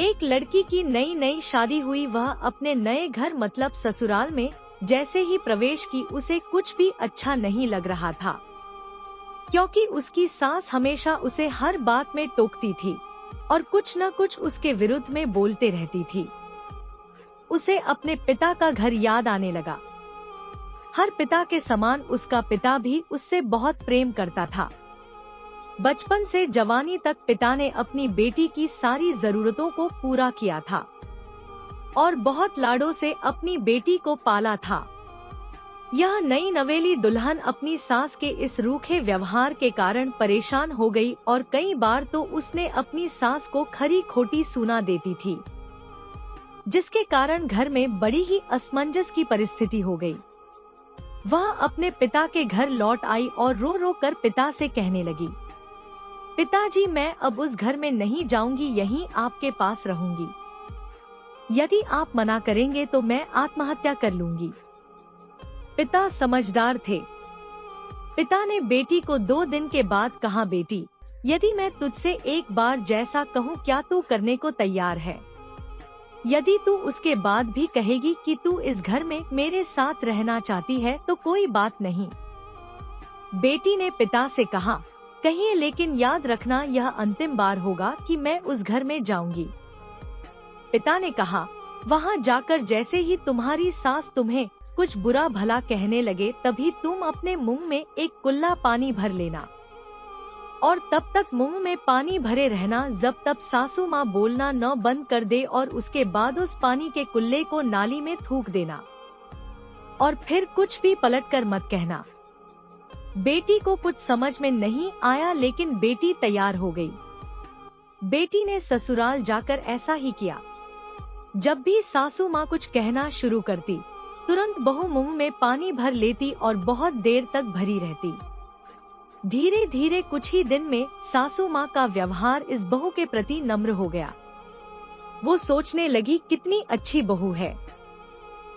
एक लड़की की नई नई शादी हुई, वह अपने नए घर मतलब ससुराल में जैसे ही प्रवेश की उसे कुछ भी अच्छा नहीं लग रहा था, क्योंकि उसकी सास हमेशा उसे हर बात में टोकती थी और कुछ न कुछ उसके विरुद्ध में बोलते रहती थी। उसे अपने पिता का घर याद आने लगा। हर पिता के समान उसका पिता भी उससे बहुत प्रेम करता था। बचपन से जवानी तक पिता ने अपनी बेटी की सारी जरूरतों को पूरा किया था और बहुत लाडों से अपनी बेटी को पाला था। यह नई नवेली दुल्हन अपनी सास के इस रूखे व्यवहार के कारण परेशान हो गई और कई बार तो उसने अपनी सास को खरी खोटी सुना देती थी, जिसके कारण घर में बड़ी ही असमंजस की परिस्थिति हो गई। वह अपने पिता के घर लौट आई और रो रो कर पिता से कहने लगी, पिताजी, मैं अब उस घर में नहीं जाऊंगी, यहीं आपके पास रहूंगी। यदि आप मना करेंगे तो मैं आत्महत्या कर लूंगी। पिता समझदार थे। पिता ने बेटी को 2 दिन के बाद कहा, बेटी, यदि मैं तुझसे एक बार जैसा कहूँ क्या तू करने को तैयार है? यदि तू उसके बाद भी कहेगी कि तू इस घर में मेरे साथ रहना चाहती है तो कोई बात नहीं। बेटी ने पिता से कहा, कहिए, लेकिन याद रखना यह अंतिम बार होगा कि मैं उस घर में जाऊंगी। पिता ने कहा, वहां जाकर जैसे ही तुम्हारी सास तुम्हें कुछ बुरा भला कहने लगे तभी तुम अपने मुंह में एक कुल्ला पानी भर लेना और तब तक मुंह में पानी भरे रहना जब तक सासू माँ बोलना न बंद कर दे, और उसके बाद उस पानी के कुल्ले को नाली में थूक देना और फिर कुछ भी पलटकर मत कहना। बेटी को कुछ समझ में नहीं आया, लेकिन बेटी तैयार हो गई। बेटी ने ससुराल जाकर ऐसा ही किया। जब भी सासू माँ कुछ कहना शुरू करती, तुरंत बहू मुंह में पानी भर लेती और बहुत देर तक भरी रहती। धीरे धीरे कुछ ही दिन में सासू माँ का व्यवहार इस बहू के प्रति नम्र हो गया। वो सोचने लगी, कितनी अच्छी बहू है,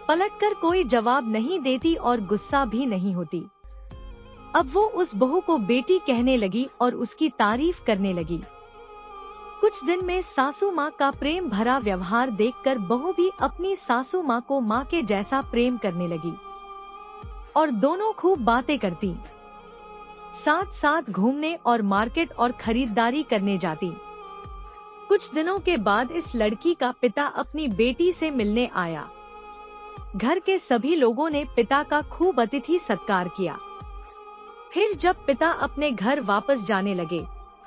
पलटकर कोई जवाब नहीं देती और गुस्सा भी नहीं होती। अब वो उस बहू को बेटी कहने लगी और उसकी तारीफ करने लगी। कुछ दिन में सासू माँ का प्रेम भरा व्यवहार देखकर बहू भी अपनी सासू माँ को माँ के जैसा प्रेम करने लगी और दोनों खूब बातें करती, साथ साथ घूमने और मार्केट और खरीदारी करने जाती। कुछ दिनों के बाद इस लड़की का पिता अपनी बेटी से मिलने आया। घर के सभी लोगों ने पिता का खूब अतिथि सत्कार किया। फिर जब पिता अपने घर वापस जाने लगे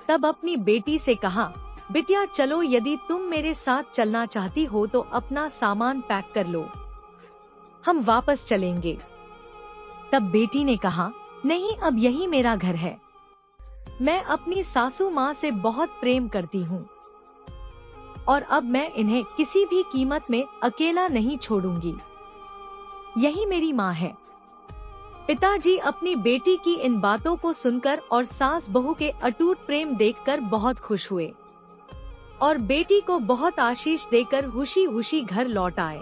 तब अपनी बेटी से कहा, बिटिया चलो, यदि तुम मेरे साथ चलना चाहती हो तो अपना सामान पैक कर लो, हम वापस चलेंगे। तब बेटी ने कहा, नहीं, अब यही मेरा घर है। मैं अपनी सासू माँ से बहुत प्रेम करती हूँ और अब मैं इन्हें किसी भी कीमत में अकेला नहीं छोड़ूंगी। यही मेरी माँ है। पिताजी अपनी बेटी की इन बातों को सुनकर और सास बहू के अटूट प्रेम देखकर बहुत खुश हुए और बेटी को बहुत आशीष देकर खुशी खुशी घर लौट आए।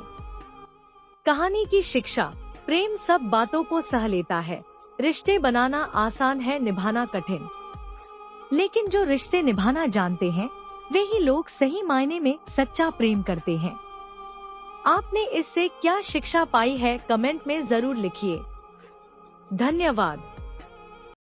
कहानी की शिक्षा, प्रेम सब बातों को सह लेता है। रिश्ते बनाना आसान है, निभाना कठिन। लेकिन जो रिश्ते निभाना जानते हैं वे ही लोग सही मायने में सच्चा प्रेम करते हैं। आपने इससे क्या शिक्षा पाई है, कमेंट में जरूर लिखिए। धन्यवाद।